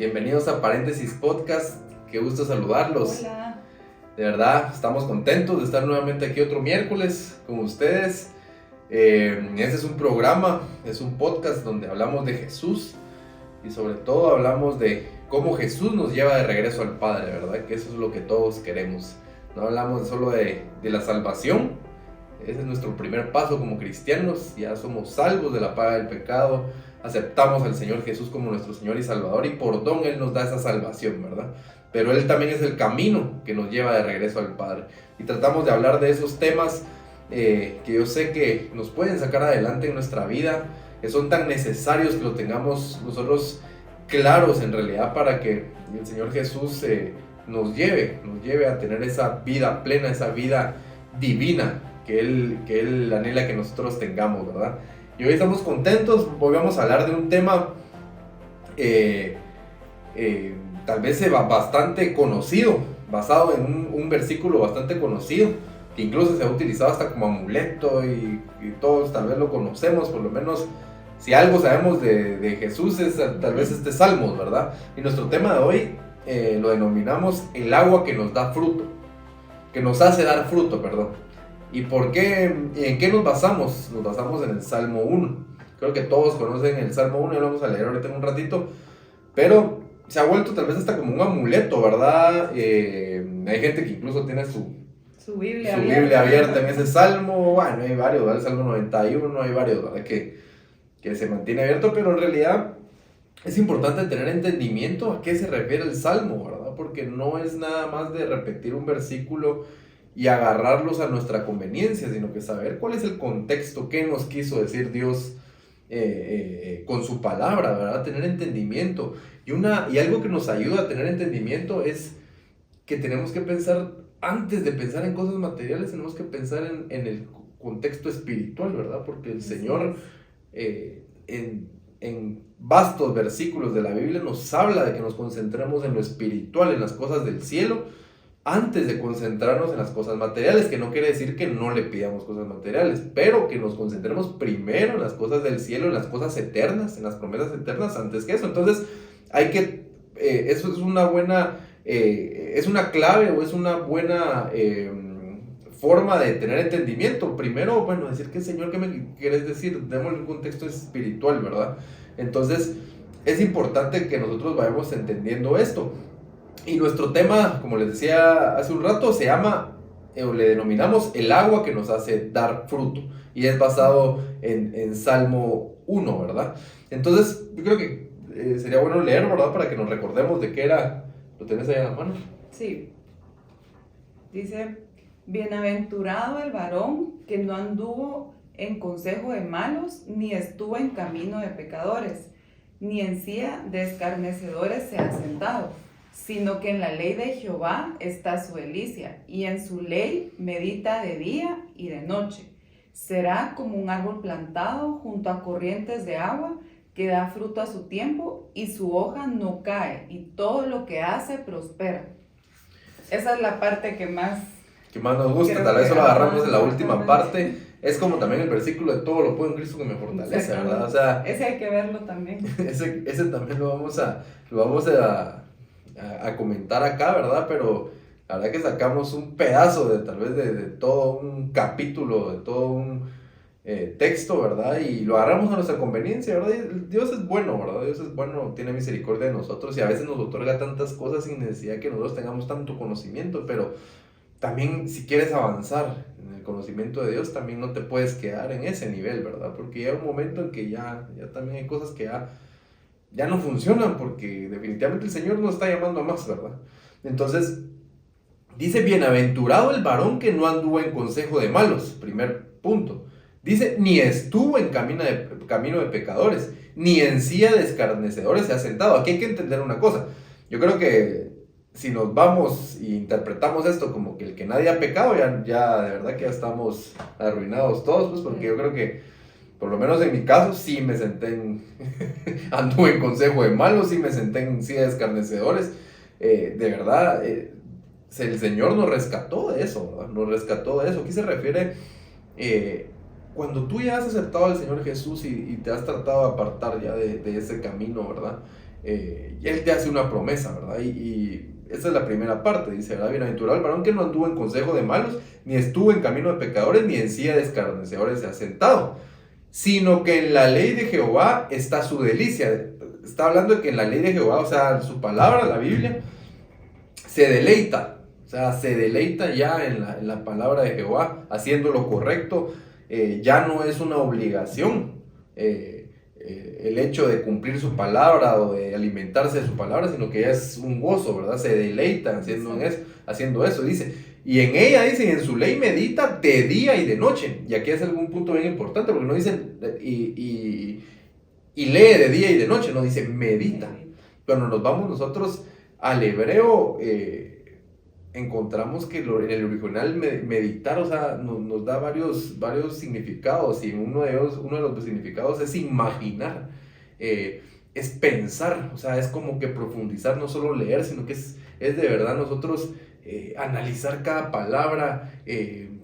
Bienvenidos a Paréntesis Podcast, qué gusto saludarlos. Hola. De verdad, estamos contentos de estar nuevamente aquí otro miércoles con ustedes. Este es un programa, es un podcast donde hablamos de Jesús y sobre todo hablamos de cómo Jesús nos lleva de regreso al Padre, ¿verdad? Que eso es lo que todos queremos. No hablamos solo de la salvación, ese es nuestro primer paso como cristianos, ya somos salvos de la paga del pecado, aceptamos al Señor Jesús como nuestro Señor y Salvador y por don Él nos da esa salvación, ¿verdad? Pero Él también es el camino que nos lleva de regreso al Padre. Y tratamos de hablar de esos temas que yo sé que nos pueden sacar adelante en nuestra vida, que son tan necesarios que lo tengamos nosotros claros en realidad para que el Señor Jesús nos lleve a tener esa vida plena, esa vida divina que Él anhela que nosotros tengamos, ¿verdad? Y hoy estamos contentos, hoy vamos a hablar de un tema tal vez bastante conocido, basado en un versículo bastante conocido, que incluso se ha utilizado hasta como amuleto y todos tal vez lo conocemos, por lo menos si algo sabemos de Jesús es tal vez este Salmos, ¿verdad? Y nuestro tema de hoy lo denominamos el agua que nos da fruto, que nos hace dar fruto, perdón. ¿Y por qué? ¿En qué nos basamos? Nos basamos en el Salmo 1. Creo que todos conocen el Salmo 1, ya lo vamos a leer ahorita en un ratito, pero se ha vuelto tal vez hasta como un amuleto, ¿verdad? Hay gente que incluso tiene su Biblia abierta en ese Salmo. Bueno, hay varios, ¿verdad? El Salmo 91, hay varios, ¿verdad? Que se mantiene abierto, pero en realidad es importante tener entendimiento a qué se refiere el Salmo, ¿verdad? Porque no es nada más de repetir un versículo y agarrarlos a nuestra conveniencia, sino que saber cuál es el contexto, qué nos quiso decir Dios con su palabra, ¿verdad? Tener entendimiento. Y algo que nos ayuda a tener entendimiento es que tenemos que pensar, antes de pensar en cosas materiales, tenemos que pensar en el contexto espiritual, ¿verdad? Porque el Señor en vastos versículos de la Biblia nos habla de que nos concentremos en lo espiritual, en las cosas del cielo, antes de concentrarnos en las cosas materiales, que no quiere decir que no le pidamos cosas materiales, pero que nos concentremos primero en las cosas del cielo, en las cosas eternas, en las promesas eternas, antes que eso. Entonces, eso es una buena, es una clave o es una buena forma de tener entendimiento. Primero, bueno, decir que Señor, ¿qué me quieres decir? Démosle un contexto espiritual, ¿verdad? Entonces, es importante que nosotros vayamos entendiendo esto. Y nuestro tema, como les decía hace un rato, se llama, o le denominamos el agua que nos hace dar fruto. Y es basado en Salmo 1, ¿verdad? Entonces, yo creo que sería bueno leer, ¿verdad? Para que nos recordemos de qué era. ¿Lo tenés ahí en la mano? Sí. Dice, bienaventurado el varón que no anduvo en consejo de malos, ni estuvo en camino de pecadores, ni en silla de escarnecedores se ha sentado, sino que en la ley de Jehová está su delicia, y en su ley medita de día y de noche. Será como un árbol plantado junto a corrientes de agua, que da fruto a su tiempo, y su hoja no cae, y todo lo que hace prospera. Esa es la parte que más nos gusta, tal vez solo agarramos en la última parte. Es como también el versículo de todo lo puedo en Cristo que me fortalece, ¿verdad? O sea, ese hay que verlo también. Ese también lo vamos a comentar acá, ¿verdad? Pero la verdad que sacamos un pedazo de tal vez de todo un capítulo, de todo un texto, ¿verdad? Y lo agarramos a nuestra conveniencia, ¿verdad? Dios es bueno, ¿verdad? Dios es bueno, tiene misericordia de nosotros y a veces nos otorga tantas cosas sin necesidad que nosotros tengamos tanto conocimiento, pero también si quieres avanzar en el conocimiento de Dios, también no te puedes quedar en ese nivel, ¿verdad? Porque llega un momento en que ya también hay cosas que ya no funcionan, porque definitivamente el Señor nos está llamando a más, ¿verdad? Entonces, dice, bienaventurado el varón que no anduvo en consejo de malos, primer punto. Dice, ni estuvo en camino de pecadores, ni en silla de escarnecedores se ha sentado. Aquí hay que entender una cosa. Yo creo que si nos vamos e interpretamos esto como que el que nadie ha pecado, ya de verdad que ya estamos arruinados todos, pues porque yo creo que, por lo menos en mi caso, sí me senté anduve en consejo de malos, sí me senté en silla de escarnecedores. De verdad, el Señor nos rescató de eso, ¿verdad? Nos rescató de eso. Aquí se refiere, cuando tú ya has aceptado al Señor Jesús y te has tratado de apartar ya de ese camino, ¿verdad? Él te hace una promesa, ¿verdad? Y esa es la primera parte, dice, ¿verdad? Bienaventurado el varón que no anduvo en consejo de malos, ni estuvo en camino de pecadores, ni en silla de escarnecedores se ha sentado, sino que en la ley de Jehová está su delicia. Está hablando de que en la ley de Jehová, o sea, su palabra, la Biblia, se deleita. O sea, se deleita ya en la palabra de Jehová, haciendo lo correcto. Ya no es una obligación el hecho de cumplir su palabra o de alimentarse de su palabra, sino que ya es un gozo, ¿verdad? Se deleita haciendo eso, dice. Y en ella, dice, en su ley medita de día y de noche. Y aquí es algún punto bien importante, porque no dice y lee de día y de noche, no dice medita. Cuando nos vamos nosotros al hebreo, encontramos que en el original meditar, o sea, nos da varios significados, y uno de los significados es imaginar, es pensar, o sea, es como que profundizar, no solo leer, sino que es de verdad nosotros analizar cada palabra,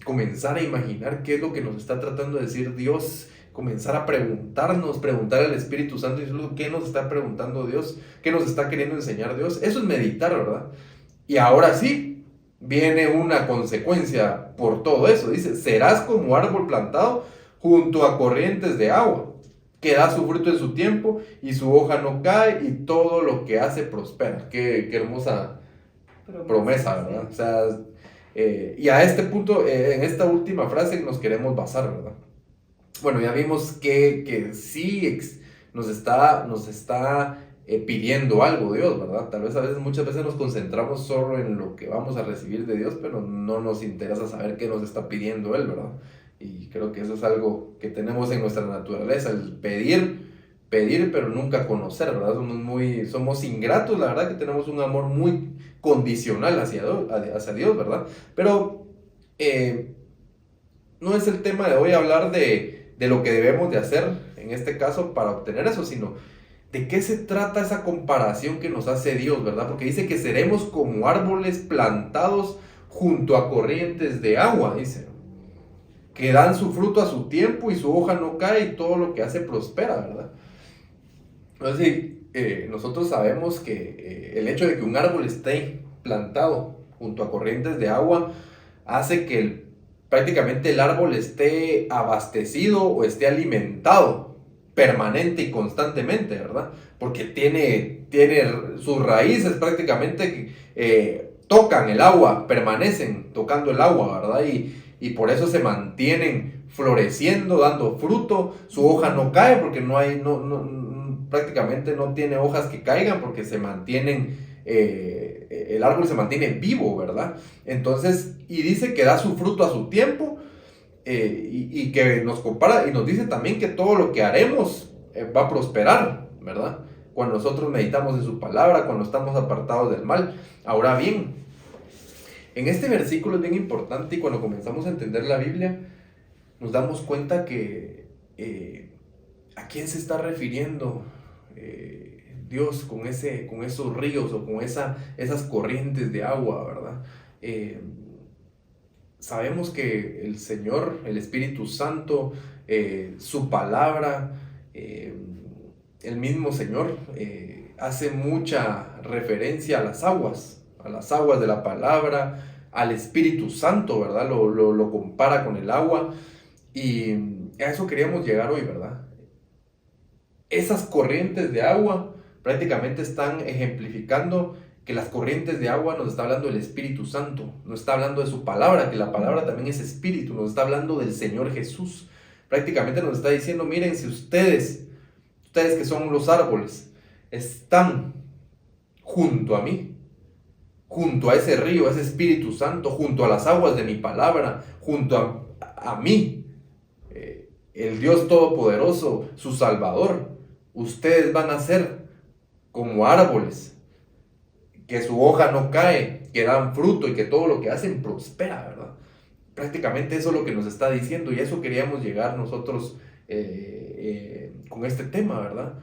comenzar a imaginar qué es lo que nos está tratando de decir Dios, comenzar a preguntar al Espíritu Santo, qué nos está preguntando Dios, qué nos está queriendo enseñar Dios. Eso es meditar, ¿verdad? Y ahora sí, viene una consecuencia por todo eso. Dice, serás como árbol plantado junto a corrientes de agua, que da su fruto en su tiempo y su hoja no cae y todo lo que hace prospera. Qué hermosa promesa, ¿verdad? Sí. O sea, y a este punto, en esta última frase nos queremos basar, ¿verdad? Bueno, ya vimos que sí nos está pidiendo algo Dios, ¿verdad? Tal vez muchas veces nos concentramos solo en lo que vamos a recibir de Dios, pero no nos interesa saber qué nos está pidiendo Él, ¿verdad? Y creo que eso es algo que tenemos en nuestra naturaleza, el pedir, pero nunca conocer, ¿verdad? Somos ingratos, la verdad que tenemos un amor muy condicional hacia Dios, ¿verdad? Pero no es el tema de hoy hablar de lo que debemos de hacer, en este caso, para obtener eso, sino de qué se trata esa comparación que nos hace Dios, ¿verdad? Porque dice que seremos como árboles plantados junto a corrientes de agua, dice, que dan su fruto a su tiempo y su hoja no cae y todo lo que hace prospera, ¿verdad? Entonces, nosotros sabemos que el hecho de que un árbol esté plantado junto a corrientes de agua hace que prácticamente el árbol esté abastecido o esté alimentado permanente y constantemente, ¿verdad? Porque tiene sus raíces prácticamente tocan el agua, permanecen tocando el agua, ¿verdad? Y por eso se mantienen floreciendo, dando fruto, su hoja no cae porque prácticamente no tiene hojas que caigan porque se mantienen, el árbol se mantiene vivo, ¿verdad? Entonces, y dice que da su fruto a su tiempo, y que nos compara y nos dice también que todo lo que haremos va a prosperar, ¿verdad? Cuando nosotros meditamos en su palabra, cuando estamos apartados del mal. Ahora bien, en este versículo es bien importante, y cuando comenzamos a entender la Biblia, nos damos cuenta que ¿a quién se está refiriendo Dios con esos ríos o con esas corrientes de agua, ¿verdad? Sabemos que el Señor, el Espíritu Santo, su palabra, el mismo Señor hace mucha referencia a las aguas de la palabra, al Espíritu Santo, ¿verdad? Lo compara con el agua, y a eso queríamos llegar hoy, ¿verdad? Esas corrientes de agua prácticamente están ejemplificando que las corrientes de agua nos está hablando del Espíritu Santo, nos está hablando de su palabra, que la palabra también es espíritu, nos está hablando del Señor Jesús. Prácticamente nos está diciendo, miren, si ustedes que son los árboles, están junto a mí, junto a ese río, ese Espíritu Santo, junto a las aguas de mi palabra, junto a mí, el Dios Todopoderoso, su Salvador, ustedes van a ser como árboles, que su hoja no cae, que dan fruto y que todo lo que hacen prospera, ¿verdad? Prácticamente eso es lo que nos está diciendo, y a eso queríamos llegar nosotros con este tema, ¿verdad?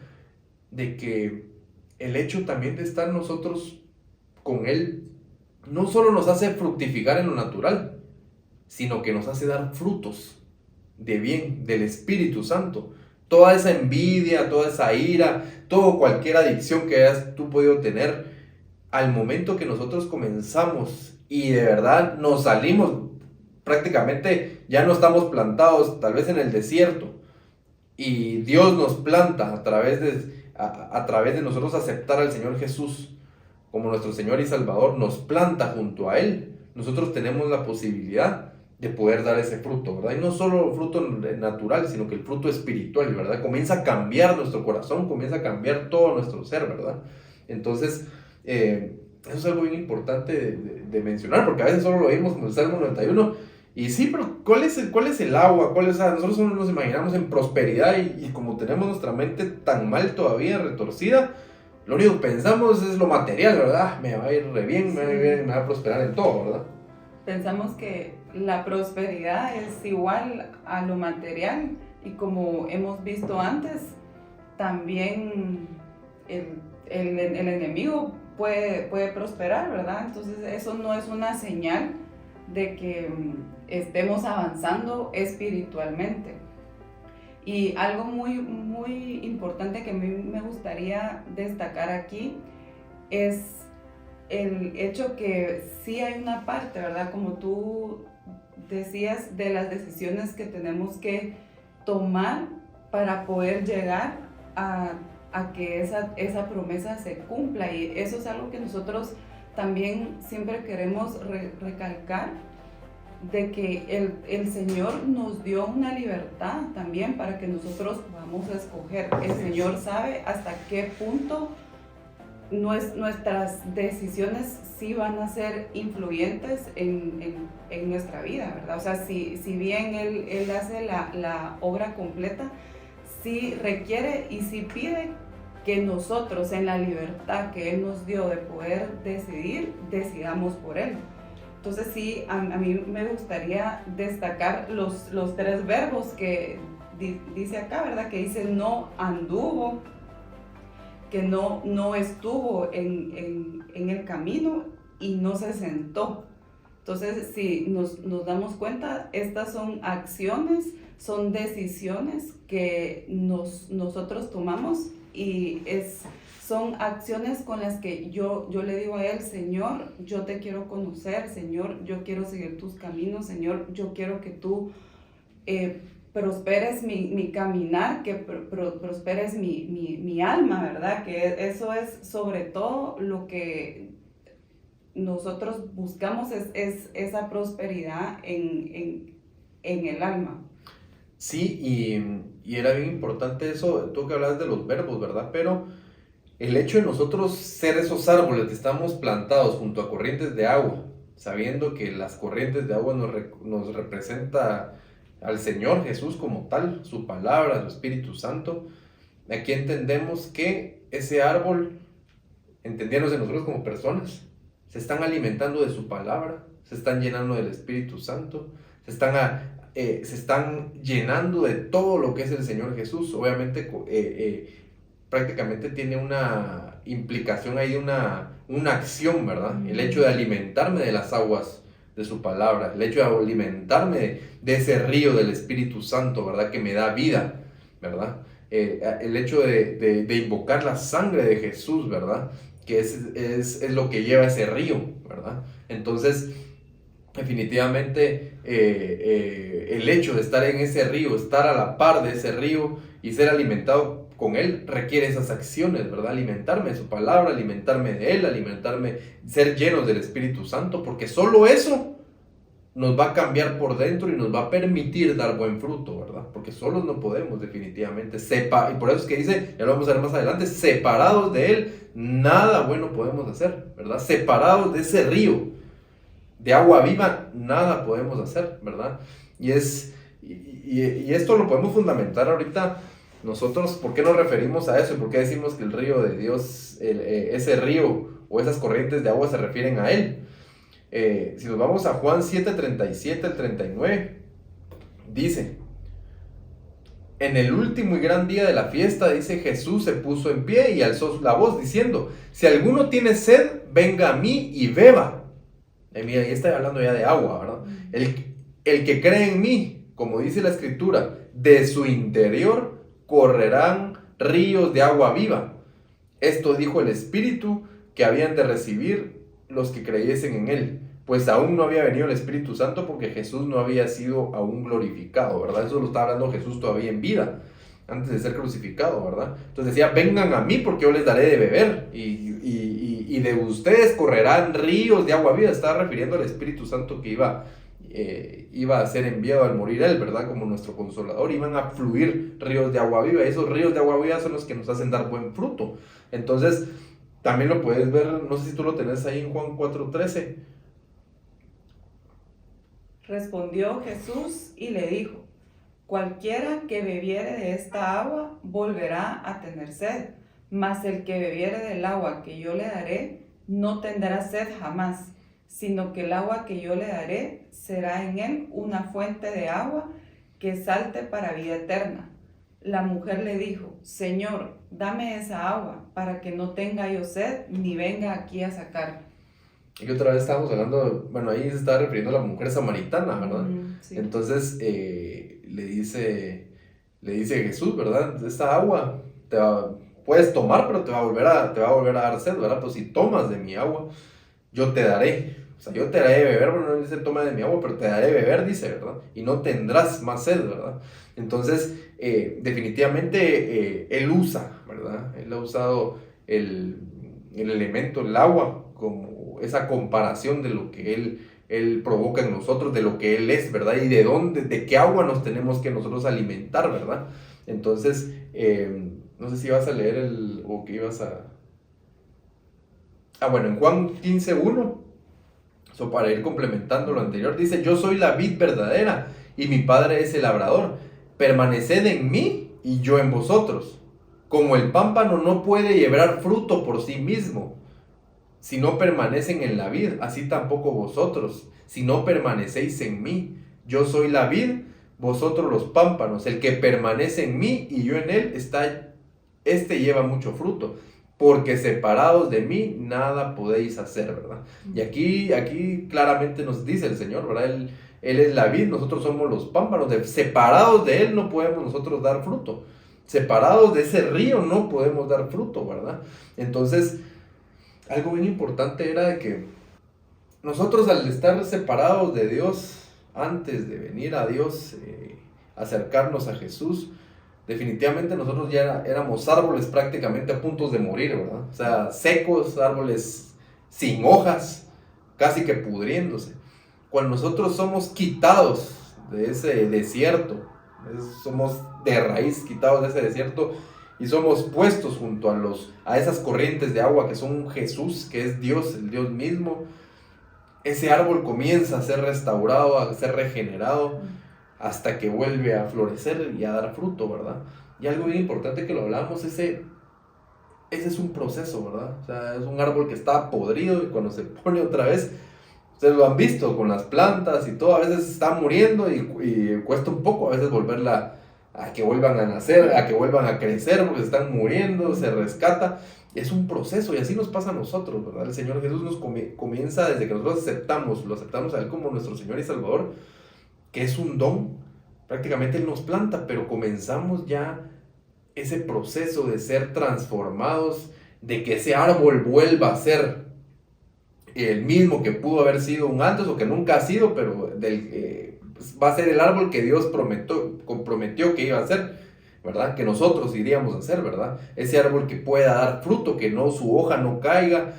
De que el hecho también de estar nosotros con Él no solo nos hace fructificar en lo natural, sino que nos hace dar frutos de bien, del Espíritu Santo, Toda esa envidia, toda esa ira, todo cualquier adicción que hayas tú podido tener, al momento que nosotros comenzamos y de verdad nos salimos, prácticamente ya no estamos plantados tal vez en el desierto, y Dios nos planta a través de nosotros aceptar al Señor Jesús como nuestro Señor y Salvador, nos planta junto a Él. Nosotros tenemos la posibilidad de poder dar ese fruto, ¿verdad? Y no solo fruto natural, sino que el fruto espiritual, ¿verdad? Comienza a cambiar nuestro corazón, comienza a cambiar todo nuestro ser, ¿verdad? Entonces, eso es algo bien importante de mencionar, porque a veces solo lo oímos como el Salmo 91, y sí, pero ¿cuál es el agua? O sea, nosotros solo nos imaginamos en prosperidad, y como tenemos nuestra mente tan mal todavía, retorcida, lo único que pensamos es lo material, ¿verdad? Me va a ir re bien, me va a ir bien, me va a prosperar en todo, ¿verdad? Pensamos que la prosperidad es igual a lo material, y como hemos visto antes, también el enemigo puede prosperar, ¿verdad? Entonces eso no es una señal de que estemos avanzando espiritualmente. Y algo muy, muy importante que a mí me gustaría destacar aquí es el hecho que sí hay una parte, ¿verdad? Como tú decías, de las decisiones que tenemos que tomar para poder llegar a que esa promesa se cumpla. Y eso es algo que nosotros también siempre queremos recalcar, de que el Señor nos dio una libertad también para que nosotros podamos escoger. El Señor sabe hasta qué punto nuestras decisiones sí van a ser influyentes en nuestra vida, ¿verdad? O sea, si bien Él hace la obra completa, sí requiere y sí pide que nosotros, en la libertad que Él nos dio de poder decidir, decidamos por Él. Entonces sí, a mí me gustaría destacar los 3 verbos que dice acá, ¿verdad? Que dice no anduvo, que no estuvo en el camino y no se sentó. Entonces, si nos damos cuenta, estas son acciones, son decisiones que nosotros tomamos, y son acciones con las que yo le digo a Él: Señor, yo te quiero conocer, Señor, yo quiero seguir tus caminos, Señor, yo quiero que tú prosperes mi caminar, que prosperes mi alma, ¿verdad? Que eso es sobre todo lo que nosotros buscamos, es esa prosperidad en el alma. Sí, y era bien importante eso, tú que hablas de los verbos, ¿verdad? Pero el hecho de nosotros ser esos árboles que estamos plantados junto a corrientes de agua, sabiendo que las corrientes de agua nos representa al Señor Jesús como tal, su palabra, su Espíritu Santo, aquí entendemos que ese árbol, entendiéndose nosotros como personas, se están alimentando de su palabra, se están llenando del Espíritu Santo, se están llenando de todo lo que es el Señor Jesús. Obviamente prácticamente tiene una implicación ahí, una acción, ¿verdad? El hecho de alimentarme de las aguas de su palabra, el hecho de alimentarme de ese río del Espíritu Santo, ¿verdad? Que me da vida, ¿verdad? El hecho de invocar la sangre de Jesús, ¿verdad? Que es lo que lleva ese río, ¿verdad? Entonces, definitivamente, el hecho de estar en ese río, estar a la par de ese río y ser alimentado con Él, requiere esas acciones, ¿verdad? Alimentarme de su palabra, alimentarme de Él, ser llenos del Espíritu Santo, porque solo eso nos va a cambiar por dentro y nos va a permitir dar buen fruto, ¿verdad? Porque solos no podemos, definitivamente. Y por eso es que dice, ya lo vamos a ver más adelante, separados de Él, nada bueno podemos hacer, ¿verdad? Separados de ese río de agua viva, nada podemos hacer, ¿verdad? Y esto lo podemos fundamentar ahorita nosotros. ¿Por qué nos referimos a eso? ¿Por qué decimos que el río de Dios, ese río o esas corrientes de agua se refieren a Él? Si nos vamos a Juan 7:37 al 39, dice: en el último y gran día de la fiesta, dice, Jesús se puso en pie y alzó la voz diciendo: si alguno tiene sed, venga a mí y beba. Mira, ahí está hablando ya de agua, ¿verdad? El que cree en mí, como dice la Escritura, de su interior correrán ríos de agua viva. Esto dijo el Espíritu que habían de recibir los que creyesen en él, pues aún no había venido el Espíritu Santo porque Jesús no había sido aún glorificado, ¿verdad? Eso lo está hablando Jesús todavía en vida, antes de ser crucificado, ¿verdad? Entonces decía, vengan a mí porque yo les daré de beber y de ustedes correrán ríos de agua viva. Estaba refiriendo al Espíritu Santo que iba a ser enviado al morir él, ¿verdad? Como nuestro consolador. Iban a fluir ríos de agua viva. Esos ríos de agua viva son los que nos hacen dar buen fruto. Entonces, también lo puedes ver, no sé si tú lo tenés ahí en Juan 4:13. Respondió Jesús y le dijo, cualquiera que bebiere de esta agua volverá a tener sed, mas el que bebiere del agua que yo le daré no tendrá sed jamás, sino que el agua que yo le daré será en él una fuente de agua que salte para vida eterna. La mujer le dijo, Señor, dame esa agua para que no tenga yo sed ni venga aquí a sacar. Y otra vez estábamos hablando, bueno, ahí se está refiriendo a la mujer samaritana, ¿verdad? Sí. Entonces le dice Jesús, ¿verdad? Esta agua puedes tomar, pero te va a volver a dar sed, ¿verdad? Pues si tomas de mi agua, yo te daré. O sea, yo te daré de beber, bueno, no dice toma de mi agua, pero te daré de beber, dice, ¿verdad? Y no tendrás más sed, ¿verdad? Entonces, definitivamente él usa, ¿verdad? Él ha usado el elemento, el agua, como esa comparación de lo que él provoca en nosotros, de lo que él es, ¿verdad? Y de qué agua nos tenemos que nosotros alimentar, ¿verdad? Entonces, no sé si ibas a leer o que ibas a... bueno, en Juan 15:1, para ir complementando lo anterior, dice, yo soy la vid verdadera y mi Padre es el labrador. Permaneced en mí y yo en vosotros. Como el pámpano no puede llevar fruto por sí mismo, si no permanecen en la vid, así tampoco vosotros, si no permanecéis en mí. Yo soy la vid, vosotros los pámpanos. El que permanece en mí y yo en él, este lleva mucho fruto, porque separados de mí nada podéis hacer, ¿verdad? Y aquí claramente nos dice el Señor, ¿verdad? Él es la vid, nosotros somos los pámpanos. Separados de él no podemos nosotros dar fruto. Separados de ese río no podemos dar fruto, ¿verdad? Entonces, algo bien importante era de que nosotros, al estar separados de Dios, antes de venir a Dios, acercarnos a Jesús, definitivamente nosotros ya éramos árboles prácticamente a puntos de morir, ¿verdad? O sea, secos, árboles sin hojas, casi que pudriéndose. Cuando nosotros somos quitados de ese desierto, somos de raíz quitados de ese desierto y somos puestos junto a esas corrientes de agua que son Jesús, que es Dios, el Dios mismo, ese árbol comienza a ser restaurado, a ser regenerado, hasta que vuelve a florecer y a dar fruto, ¿verdad? Y algo bien importante que lo hablamos, ese es un proceso, ¿verdad? O sea, es un árbol que está podrido y cuando se pone otra vez, ustedes lo han visto con las plantas y todo, a veces está muriendo y cuesta un poco a veces volverla a que vuelvan a nacer, a que vuelvan a crecer porque se están muriendo, se rescata. Es un proceso y así nos pasa a nosotros, ¿verdad? El Señor Jesús nos comienza desde que nosotros lo aceptamos a Él como nuestro Señor y Salvador, que es un don. Prácticamente Él nos planta, pero comenzamos ya ese proceso de ser transformados, de que ese árbol vuelva a ser el mismo que pudo haber sido un antes o que nunca ha sido, pero va a ser el árbol que Dios comprometió que iba a ser, ¿verdad? Que nosotros iríamos a ser, ¿verdad? Ese árbol que pueda dar fruto, que no su hoja no caiga,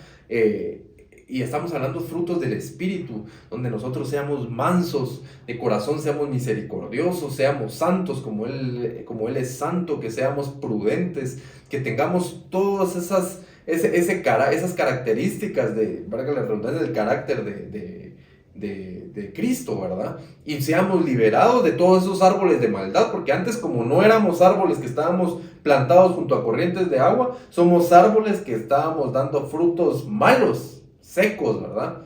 y estamos hablando de frutos del Espíritu, donde nosotros seamos mansos de corazón, seamos misericordiosos, seamos santos como Él es santo, que seamos prudentes, que tengamos todas esas características para que la redundancia, del carácter de Cristo, ¿verdad? Y seamos liberados de todos esos árboles de maldad, porque antes, como no éramos árboles que estábamos plantados junto a corrientes de agua, somos árboles que estábamos dando frutos malos, secos, ¿verdad?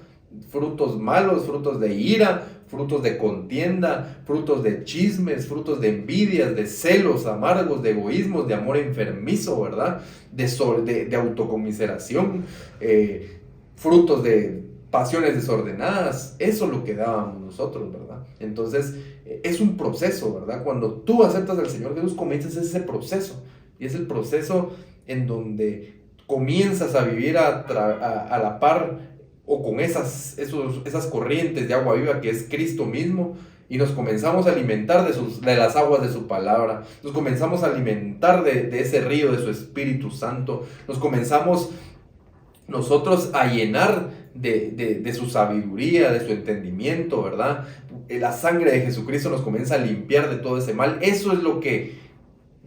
Frutos malos, frutos de ira, frutos de contienda, frutos de chismes, frutos de envidias, de celos amargos, de egoísmos, de amor enfermizo, ¿verdad? De autocomiseración, frutos de pasiones desordenadas. Eso es lo que dábamos nosotros, ¿verdad? Entonces, es un proceso, ¿verdad? Cuando tú aceptas al Señor Jesús, comienzas ese proceso. Y es el proceso en donde comienzas a vivir a la par o con esas corrientes de agua viva que es Cristo mismo, y nos comenzamos a alimentar de las aguas de su palabra, nos comenzamos a alimentar de ese río de su Espíritu Santo, nos comenzamos nosotros a llenar de su sabiduría, de su entendimiento, ¿verdad? La sangre de Jesucristo nos comienza a limpiar de todo ese mal. Eso es lo que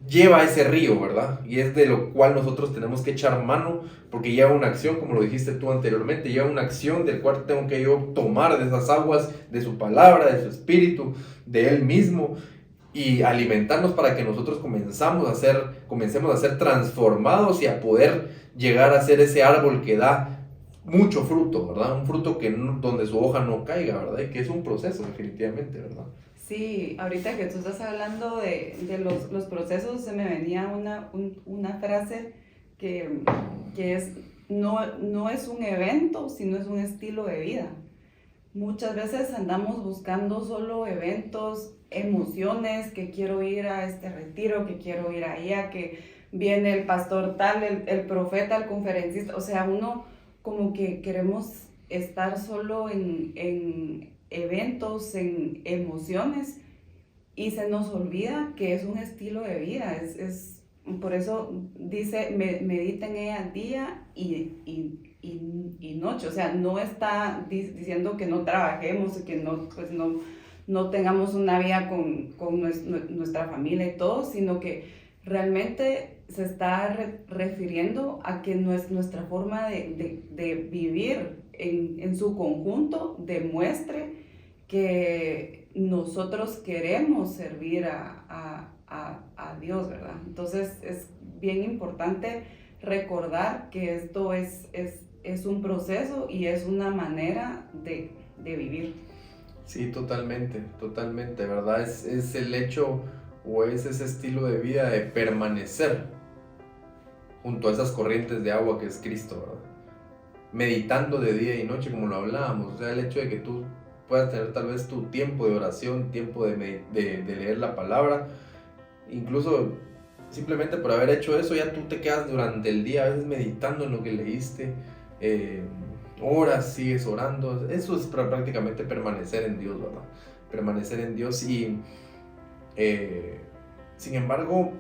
lleva a ese río, ¿verdad? Y es de lo cual nosotros tenemos que echar mano, porque lleva una acción, como lo dijiste tú anteriormente, lleva una acción del cual tengo que yo tomar de esas aguas, de su palabra, de su espíritu, de Él mismo, y alimentarnos para que nosotros comencemos a ser transformados y a poder llegar a ser ese árbol que da mucho fruto, ¿verdad? Un fruto donde su hoja no caiga, ¿verdad? Y que es un proceso, definitivamente, ¿verdad? Sí, ahorita que tú estás hablando de los procesos, se me venía una frase que es, no es un evento, sino es un estilo de vida. Muchas veces andamos buscando solo eventos, emociones, que quiero ir a este retiro, que quiero ir allá, que viene el pastor tal, el profeta, el conferencista. O sea, uno como que queremos estar solo en eventos, en emociones, y se nos olvida que es un estilo de vida. Por eso dice, medita en ella día y noche. O sea, no está diciendo que no trabajemos, que no tengamos una vida con nuestra familia y todo, sino que realmente se está refiriendo a que nuestra forma de vivir en su conjunto demuestre que nosotros queremos servir a Dios, ¿verdad? Entonces es bien importante recordar que esto es un proceso y es una manera de vivir. Sí, totalmente, ¿verdad? Es el hecho o es ese estilo de vida de permanecer junto a esas corrientes de agua que es Cristo, ¿verdad? Meditando de día y noche, como lo hablábamos. O sea, el hecho de que tú puedas tener tal vez tu tiempo de oración, tiempo de leer la palabra, incluso simplemente por haber hecho eso, ya tú te quedas durante el día a veces meditando en lo que leíste, horas sigues orando. Eso es prácticamente permanecer en Dios, ¿verdad? Permanecer en Dios. Y sin embargo,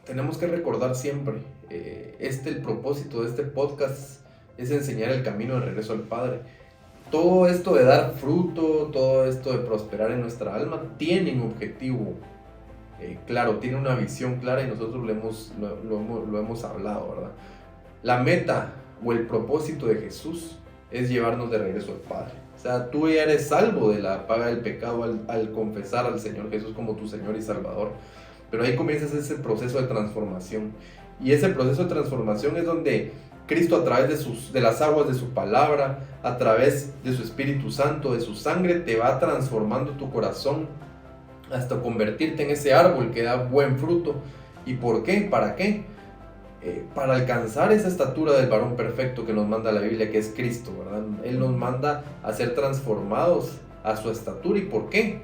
tenemos que recordar siempre, el propósito de este podcast es enseñar el camino de regreso al Padre. Todo esto de dar fruto, todo esto de prosperar en nuestra alma, tiene un objetivo claro, tiene una visión clara, y nosotros lo hemos hablado, ¿verdad? La meta o el propósito de Jesús es llevarnos de regreso al Padre. O sea, tú ya eres salvo de la paga del pecado al confesar al Señor Jesús como tu Señor y Salvador. Pero ahí comienzas ese proceso de transformación. Y ese proceso de transformación es donde Cristo, a través de las aguas de su palabra, a través de su Espíritu Santo, de su sangre, te va transformando tu corazón hasta convertirte en ese árbol que da buen fruto. ¿Y por qué? ¿Para qué? Para alcanzar esa estatura del varón perfecto que nos manda la Biblia, que es Cristo, ¿verdad? Él nos manda a ser transformados a su estatura. ¿Y por qué?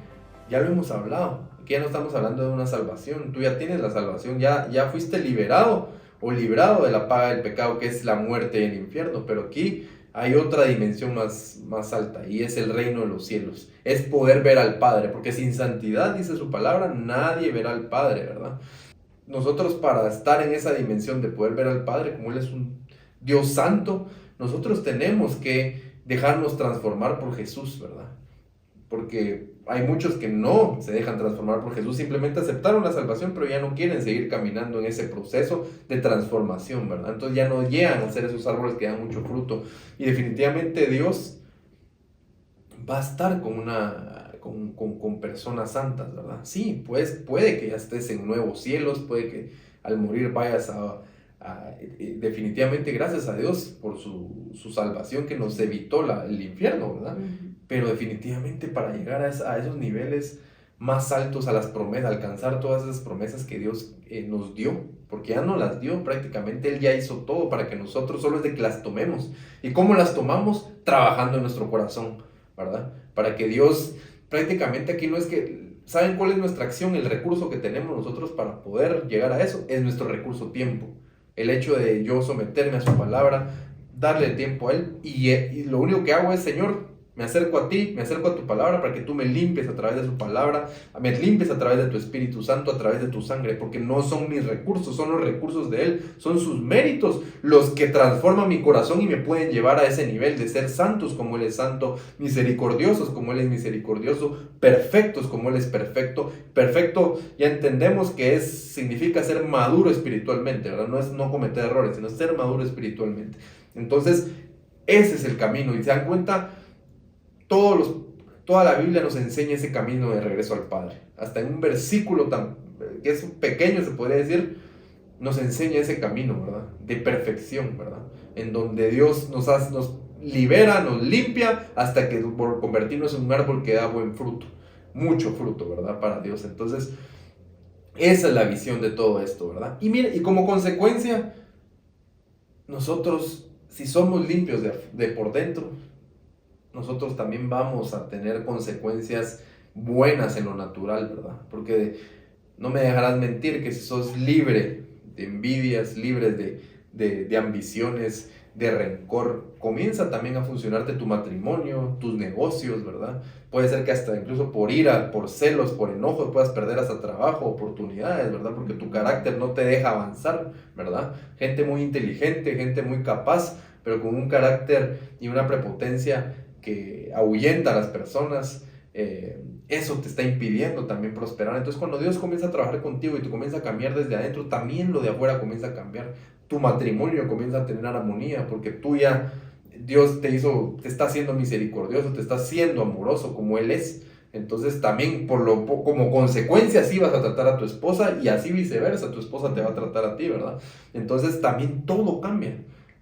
Ya lo hemos hablado. Aquí ya no estamos hablando de una salvación. Tú ya tienes la salvación, ya fuiste liberado o librado de la paga del pecado, que es la muerte y el infierno. Pero aquí hay otra dimensión más alta, y es el reino de los cielos. Es poder ver al Padre, porque sin santidad, dice su palabra, nadie verá al Padre, ¿verdad? Nosotros, para estar en esa dimensión de poder ver al Padre, como Él es un Dios santo, nosotros tenemos que dejarnos transformar por Jesús, ¿verdad? Porque hay muchos que no se dejan transformar por Jesús, simplemente aceptaron la salvación, pero ya no quieren seguir caminando en ese proceso de transformación, ¿verdad? Entonces ya no llegan a ser esos árboles que dan mucho fruto. Y definitivamente Dios va a estar con personas santas, ¿verdad? Sí, pues puede que ya estés en nuevos cielos, puede que al morir vayas definitivamente, gracias a Dios por su salvación, que nos evitó el infierno, ¿verdad? Pero definitivamente para llegar a esos niveles más altos, a las promesas, alcanzar todas esas promesas que Dios nos dio, porque ya nos las dio prácticamente. Él ya hizo todo para que nosotros solo es de que las tomemos. ¿Y cómo las tomamos? Trabajando en nuestro corazón, ¿verdad? Para que Dios, prácticamente aquí no es que ¿saben cuál es nuestra acción? El recurso que tenemos nosotros para poder llegar a eso es nuestro recurso tiempo. El hecho de yo someterme a su palabra, darle el tiempo a Él, y lo único que hago es, Señor, me acerco a ti, me acerco a tu palabra para que tú me limpies a través de su palabra, me limpies a través de tu Espíritu Santo, a través de tu sangre, porque no son mis recursos, son los recursos de Él, son sus méritos los que transforman mi corazón y me pueden llevar a ese nivel de ser santos como Él es santo, misericordiosos como Él es misericordioso, perfectos como Él es perfecto. Perfecto, ya entendemos que significa ser maduro espiritualmente, ¿verdad? No es no cometer errores, sino ser maduro espiritualmente. Entonces, ese es el camino, y se dan cuenta, toda la Biblia nos enseña ese camino de regreso al Padre. Hasta en un versículo que es pequeño, se podría decir, nos enseña ese camino, ¿verdad? De perfección, ¿verdad? En donde Dios nos libera, nos limpia, hasta que por convertirnos en un árbol que da buen fruto. Mucho fruto, ¿verdad? Para Dios. Entonces, esa es la visión de todo esto, ¿verdad? Y mire, y como consecuencia, nosotros, si somos limpios de por dentro, nosotros también vamos a tener consecuencias buenas en lo natural, ¿verdad? Porque no me dejarás mentir que si sos libre de envidias, libre de ambiciones, de rencor, comienza también a funcionarte tu matrimonio, tus negocios, ¿verdad? Puede ser que hasta incluso por ira, por celos, por enojo, puedas perder hasta trabajo, oportunidades, ¿verdad? Porque tu carácter no te deja avanzar, ¿verdad? Gente muy inteligente, gente muy capaz, pero con un carácter y una prepotencia que ahuyenta a las personas, eso te está impidiendo también prosperar. Entonces, cuando Dios comienza a trabajar contigo y tú comienzas a cambiar desde adentro, también lo de afuera comienza a cambiar. Tu matrimonio comienza a tener armonía, porque tú ya, Dios te está haciendo misericordioso, te está haciendo amoroso como Él es. Entonces, también como consecuencia, así vas a tratar a tu esposa, y así viceversa, tu esposa te va a tratar a ti, ¿verdad? Entonces, también todo cambia.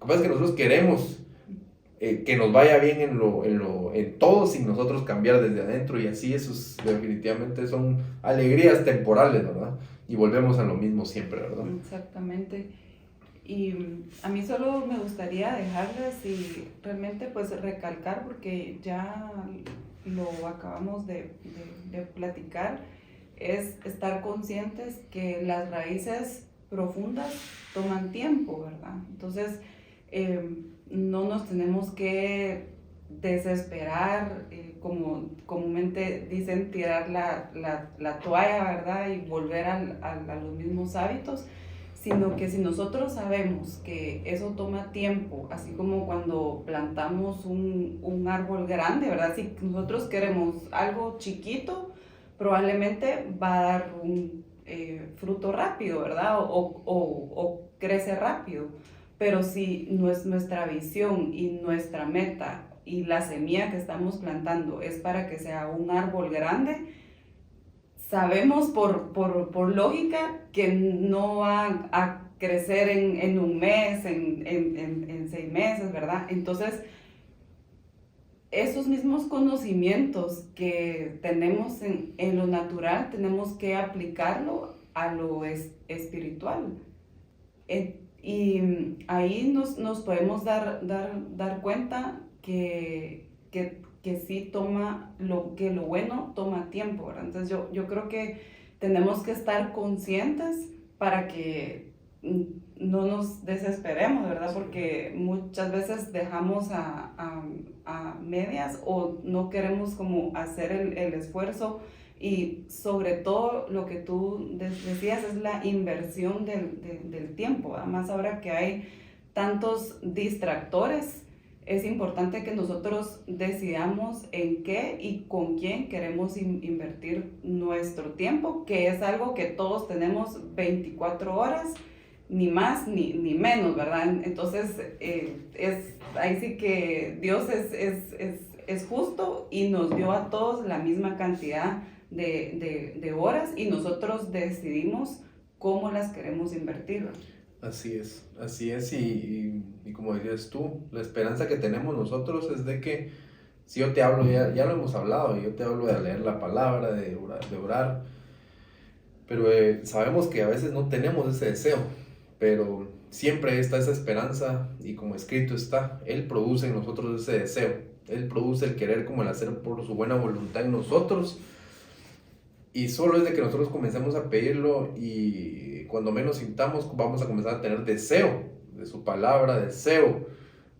Lo que pasa es que nosotros queremos que nos vaya bien en todo, sin nosotros cambiar desde adentro, y así definitivamente son alegrías temporales, ¿verdad? Y volvemos a lo mismo siempre, ¿verdad? Exactamente. Y a mí solo me gustaría dejarles y realmente pues recalcar, porque ya lo acabamos de platicar, es estar conscientes que las raíces profundas toman tiempo, ¿verdad? Entonces, no nos tenemos que desesperar, como comúnmente dicen, tirar la toalla, ¿verdad? Y volver a los mismos hábitos, sino que si nosotros sabemos que eso toma tiempo, así como cuando plantamos un árbol grande, ¿verdad? Si nosotros queremos algo chiquito, probablemente va a dar un fruto rápido, ¿verdad? O crece rápido. Pero si nuestra visión y nuestra meta y la semilla que estamos plantando es para que sea un árbol grande, sabemos por lógica que no va a crecer en un mes, en 6 meses, ¿verdad? Entonces, esos mismos conocimientos que tenemos en lo natural, tenemos que aplicarlo a lo espiritual. Y ahí nos podemos dar cuenta que sí que lo bueno toma tiempo, ¿verdad? Entonces yo creo que tenemos que estar conscientes para que no nos desesperemos, ¿verdad? Porque muchas veces dejamos a medias, o no queremos como hacer el esfuerzo. Y sobre todo lo que tú decías es la inversión del tiempo, ¿verdad? Más ahora que hay tantos distractores, es importante que nosotros decidamos en qué y con quién queremos invertir nuestro tiempo, que es algo que todos tenemos 24 horas, ni más ni menos, ¿verdad? Entonces, ahí sí que Dios es justo y nos dio a todos la misma cantidad de horas, y nosotros decidimos cómo las queremos invertir. Así es, y como dirías tú, la esperanza que tenemos nosotros es de que, si yo te hablo, ya lo hemos hablado, yo te hablo de leer la palabra, de orar, pero sabemos que a veces no tenemos ese deseo, pero siempre está esa esperanza, y como escrito está, Él produce en nosotros ese deseo, Él produce el querer como el hacer por su buena voluntad en nosotros. Y solo es de que nosotros comencemos a pedirlo y cuando menos sintamos vamos a comenzar a tener deseo de su palabra, deseo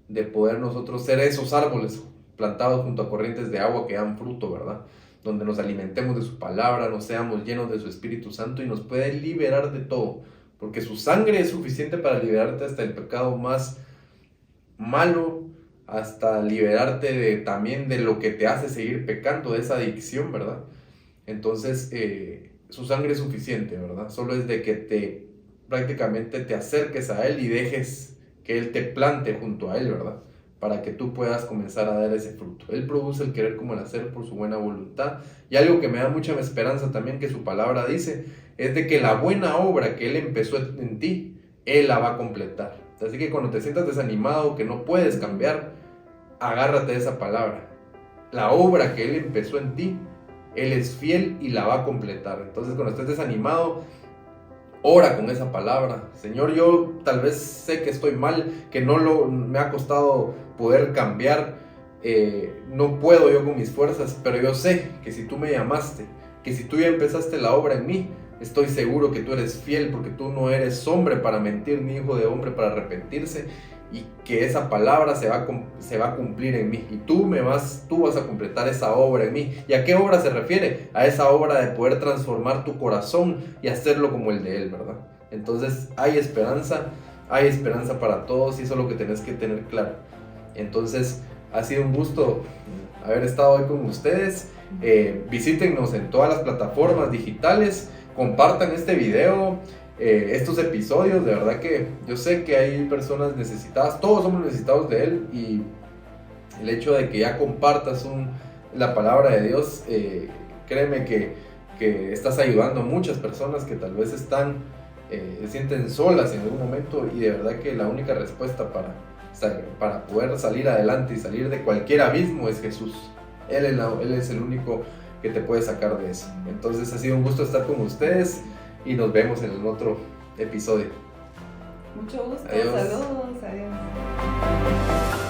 de poder nosotros ser esos árboles plantados junto a corrientes de agua que dan fruto, ¿verdad? Donde nos alimentemos de su palabra, nos seamos llenos de su Espíritu Santo y nos puede liberar de todo, porque su sangre es suficiente para liberarte hasta el pecado más malo, hasta liberarte también de lo que te hace seguir pecando, de esa adicción, ¿verdad? Entonces, su sangre es suficiente, ¿verdad? Solo es de que prácticamente te acerques a Él y dejes que Él te plante junto a Él, ¿verdad? Para que tú puedas comenzar a dar ese fruto. Él produce el querer como el hacer por su buena voluntad. Y algo que me da mucha esperanza también que su palabra dice, es de que la buena obra que Él empezó en ti, Él la va a completar. Así que cuando te sientas desanimado, que no puedes cambiar, agárrate de esa palabra. La obra que Él empezó en ti, Él es fiel y la va a completar. Entonces cuando estés desanimado, ora con esa palabra. Señor, yo tal vez sé que estoy mal, que me ha costado poder cambiar, no puedo yo con mis fuerzas, pero yo sé que si tú me llamaste, que si tú ya empezaste la obra en mí, estoy seguro que tú eres fiel, porque tú no eres hombre para mentir, ni hijo de hombre para arrepentirse, y que esa palabra se va a cumplir en mí, y tú vas a completar esa obra en mí. ¿Y a qué obra se refiere? A esa obra de poder transformar tu corazón y hacerlo como el de Él, ¿verdad? Entonces hay esperanza para todos, y eso es lo que tenés que tener claro. Entonces ha sido un gusto haber estado hoy con ustedes. Visítennos en todas las plataformas digitales, compartan este video, estos episodios. De verdad que yo sé que hay personas necesitadas, todos somos necesitados de Él, y el hecho de que ya compartas la palabra de Dios, créeme que estás ayudando a muchas personas que tal vez se sienten solas en algún momento, y de verdad que la única respuesta para poder salir adelante y salir de cualquier abismo es Jesús. Él es el único que te puede sacar de eso. Entonces ha sido un gusto estar con ustedes y nos vemos en el otro episodio. Mucho gusto, adiós. Saludos, adiós.